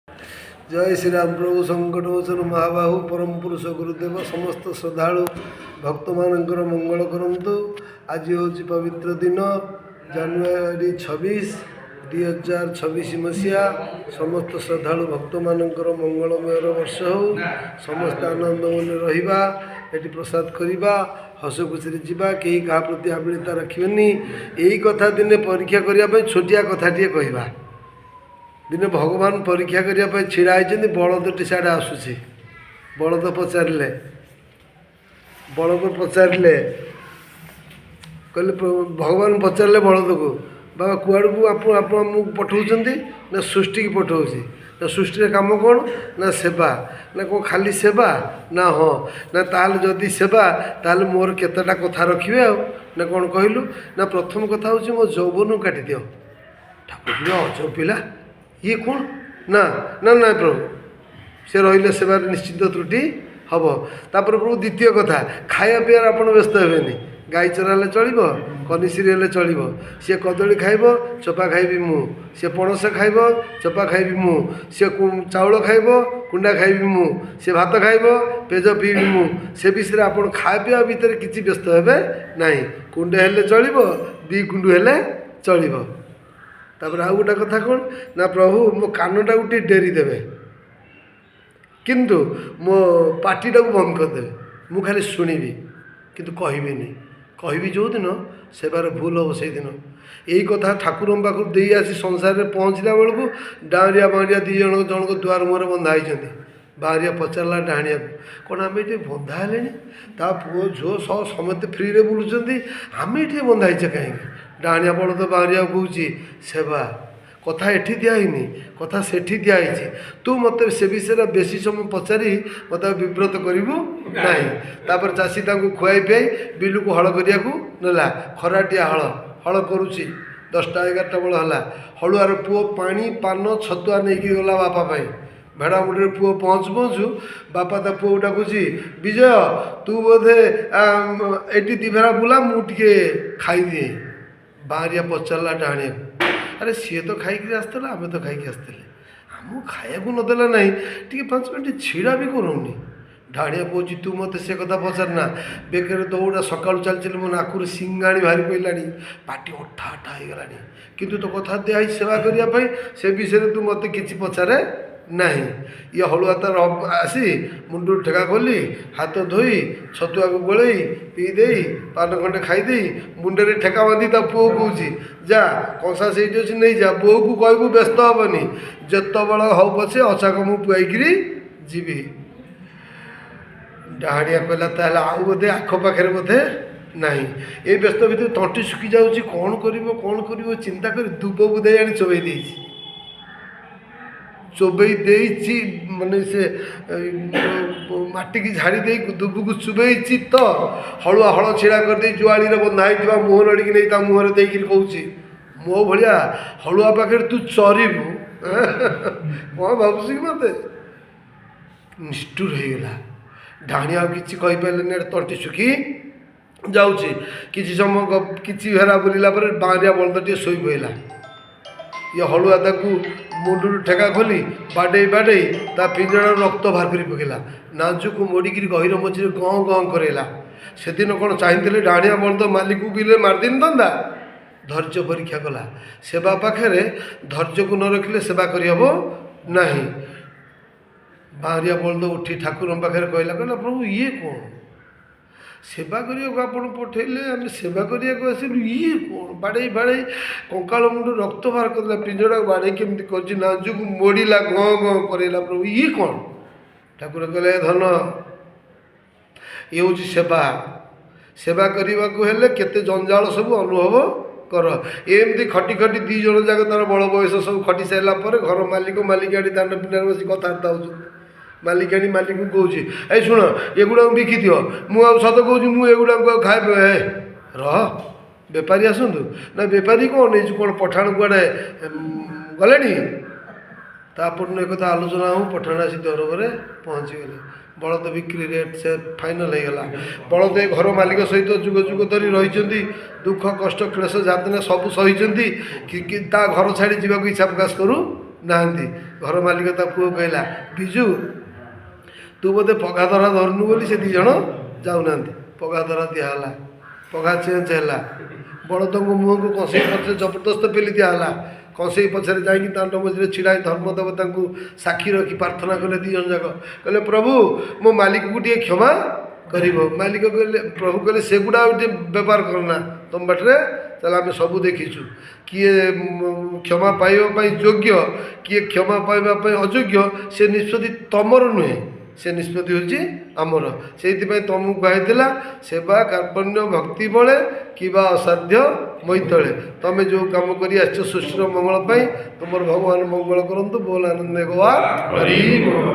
जय श्री राम प्रभु संकटोचन महाबाहु परम पुरुष गुरुदेव समस्त श्रद्धालु भक्त मानकर मंगल करंतु। आज हूँ पवित्र दिन जानुरी 26 2026 मसीहा। समस्त श्रद्धालु भक्त मानकर मंगलमय वर्ष हो। समस्त आनंद मन रहिबा, एटी प्रसाद करिबा, हस खुशी जावा, कहीं क्या प्रति आबिलता रखिबेनी। यही कथा दिने परीक्षा करने छोटिया कथाटे कहवा। दिने भगवान परीक्षा करने छिड़ा होती बलदटी साढ़े आसूसी। बलद पचारे कहले भगवान पचारे बलद को बाबा कुआड़ को आप पठाऊँ ना सृष्टि की पठाऊँगी ना सृष्टि काम कौन ना सेवा ना कौन खाली सेवा ना हाँ ना ताल जदि सेवा ताल मोर केतटा कथा रखिए ना कौन कहलु ना प्रथम कथा हूँ मो जौवन काटी दियो। ठाकुर अजब पिला ये कौन ना ना ना प्रभु से रही सेवार निश्चित त्रुटि हम। तापर प्रभु द्वितीय कथा खाया पीआर आप व्यस्त हेनी। गाई चराले चलिब, कनिश्री हेले चलिब। सी कदली खाइब चोपा खाइबी मु, सी पणस खाइब चोपा खाइबी मु, सी चाउल खाइब कुंडा खाइबी मु, सी भात खाइब पेज पीबी मु। से विषय आप खाया पीवा भितर किसी व्यस्त हेबे नहीं। कुंडे हेले चलिब, दी कुंडू हेले चलिब। तापर आउ गोटे कथा कौन ना प्रभु मो कानटा गोटे डेरी देवे किंतु मो पार्टीटा को बंद करदे। मु खाली शुणिबी किंतु कहबिनी। कहबी जो दिन सेवार भूल हम से दिन। यही कथा ठाकुर पाखु दे आसी संसार में पहुँचला बेलू डाँरिया बाँरिया दी जन जनक दुआर मुहर बंधा होती। बाहरिया पचारा डाणिया कौन आम ये बंधा है ता पुओ झो सब समस्त फ्री रे बुलूँ आम ये बंधा हे कहीं। डाणिया बलद बाहरिया कहूँ सेवा कथा एठी दिखाई कथा सेठी दिखाई। तू मत से विषय बेसी समय पचारि मत विव्रत करूँ ना। तापर चाषी खुआई पियाई बिलू को हल करिया नेला। खराटिया हल हल करुच्ची 10टा 11टा बेल है। हलुआर पुओ पानी पान छतुआ नहीं गला बापा भेड़ा मुंडे पुओ पहुँचु पहुँचु बापा ता पुओ डाकुची विजय तू बोधे ये दिभेरा बुला मुझे खाईदिए। बाहरिया पचारा डाणिया अरे सी तो खाई आसला आम तो खाई आसते आम खाया नदेला ना टी 5 मिनट छिड़ा भी करूनी। ढाणिया कौच तू मत से कथा पचारना बेकर दौड़ा सका चलती मो नाकुर सिंगाणी बाहरी पड़ा पाटी अठा अठा हो गला कितु तो कथा दिखाई सेवा करने से विषय तू मत कि पचारे ना। ये हलुआ तार आसी मुंडू ठेका खोली हाथ धोई छतुआ को गोल पीदे पान खंडे खाईदे मुंडे ठेका बांधी ता पुओ कौच जा कंसा से नहीं जा बो को कहबू व्यस्त हेनी जत बड़ हौ पछे अचाक मु पुआईकि जीवी। डाणिया कहला ताहले आउ बोधे आखपाखे बोधे ना ये व्यस्त भितर तंटी सुखी जाऊँगी कौन कर चिंता कर दुब बुधे आनी चोबई देती चोबई देती माने से माटी की झाड़ी दे दुब को चुबई तो हलुआ हल छिड़ा करदे जुआड़ी बंधा हो मुह लड़की नहीं ता मुहर दे कहूँ मो भाया हलुआ पाखे तू चरबू कौन भावुस कि मत निष्ठुर होगा। ढाणिया किसी कहीपारे तंटी सुखी जाऊँगी किसी समय किसी हेरा बुलला बाहरिया बलद शोई पड़ा। ये हलुआ ताकू मुंडू ठेका खोली बाडे बाडे ता पिंजर रक्त बाहर कर पकेला नाजु को मोड़िक गहिर मझे गँ गँ करेला। से दिन कौन चाहिए डाणिया बलद मालिक को बिले मारदी था धैर्य परीक्षा कला। सेवा पाखे धैर्य को न रखिले सेवा करहब ना। बाहरिया बलद उठी ठाकुर पाखे कहला कहला प्रभु ये कौन सेवा करने को आप पठेले आम सेवा करने को आसलु ये कौन बाड़े बाड़े कंकाल मुंड रक्त बाहर करला पिंजड़ा बाड़े केमती कर नाजुक मोड़ला गँ गँ करेला प्रभु ये कौन। ठाकुर कहले धन ये हूँ सेवा। सेवा करने को हेले केते जंजाल सब अनुभव कर। एमती खटी खटी दी जन जाक तार बड़ बयस सब खटी सारापर घर मालिक मालिकाड़ी दांड पिंडार बस कथबार्ता हो मालिकाणी मालिक को कौच ए शुण एगुड़ा बिकी दियो मु सत कौच मुगुड़ा खाए रह बेपारी आसतु ना बेपारी कौन नहीं कौन पठाण कुआड़े गले तापर एक आलोचना हूँ पठाण आसी दरबार पहुँची गले। बलद बिक्री रेट से फाइनाल होगा। बलद घर मालिक सहित जुग जुग धरी रही दुख कष्ट क्लेश जातना सब सही कि घर छाड़ी जावाक इच्छा प्रकाश करूँ ନାହାନ୍ତି। ଘର ମାଲିକ ତା ପୁଅ କହିଲା, ବିଜୁ ତୁ ବୋଧେ ପଘା ଧରା ଧରୁନୁ ବୋଲି ସେ 2 ଜଣ ଯାଉନାହାନ୍ତି। ପଘା ଧରା ଦିଆହେଲା, ପଘା ଚେଞ୍ଜ ହେଲା। ବଳଦଙ୍କ ମୁହଁକୁ କଂସେଇ ପଛରେ ଜବରଦସ୍ତ ପେଲି ଦିଆହେଲା। କଂସେଇ ପଛରେ ଯାଇକି ଦାଣ୍ଡ ମଝିରେ ଛିଡ଼ା ହେଇ ଧର୍ମ ଦେବତାଙ୍କୁ ସାକ୍ଷୀ ରଖି ପ୍ରାର୍ଥନା କଲେ 2 ଜଣ ଯାକ। କହିଲେ ପ୍ରଭୁ ମୋ ମାଲିକକୁ ଟିକେ କ୍ଷମା କରିବ। ମାଲିକ କହିଲେ, ପ୍ରଭୁ କହିଲେ ସେଗୁଡ଼ା ଆଉ ଟିକେ ବ୍ୟବହାର କରନା ତମ ବାଟରେ। ତାହେଲେ ଆମେ ସବୁ ଦେଖିଛୁ କିଏ କ୍ଷମା ପାଇବା ପାଇଁ ଯୋଗ୍ୟ, କିଏ କ୍ଷମା ପାଇବା ପାଇଁ ଅଯୋଗ୍ୟ, ସେ ନିଷ୍ପତ୍ତି ତମର ନୁହେଁ, ସେ ନିଷ୍ପତ୍ତି ହେଉଛି ଆମର। ସେଇଥିପାଇଁ ତମକୁ କୁହାଯାଇଥିଲା ସେବା କାର୍ପଣ୍ୟ ଭକ୍ତି ବଳେ କିବା ଅସାଧ୍ୟ ମୈତଳେ। ତମେ ଯେଉଁ କାମ କରି ଆସିଛ ସୃଷ୍ଟିର ମଙ୍ଗଳ ପାଇଁ, ତୁମର ଭଗବାନ ମଙ୍ଗଳ କରନ୍ତୁ। ବୋଲ ଆନନ୍ଦ ଗୋଆ ହରି ବୋଲ।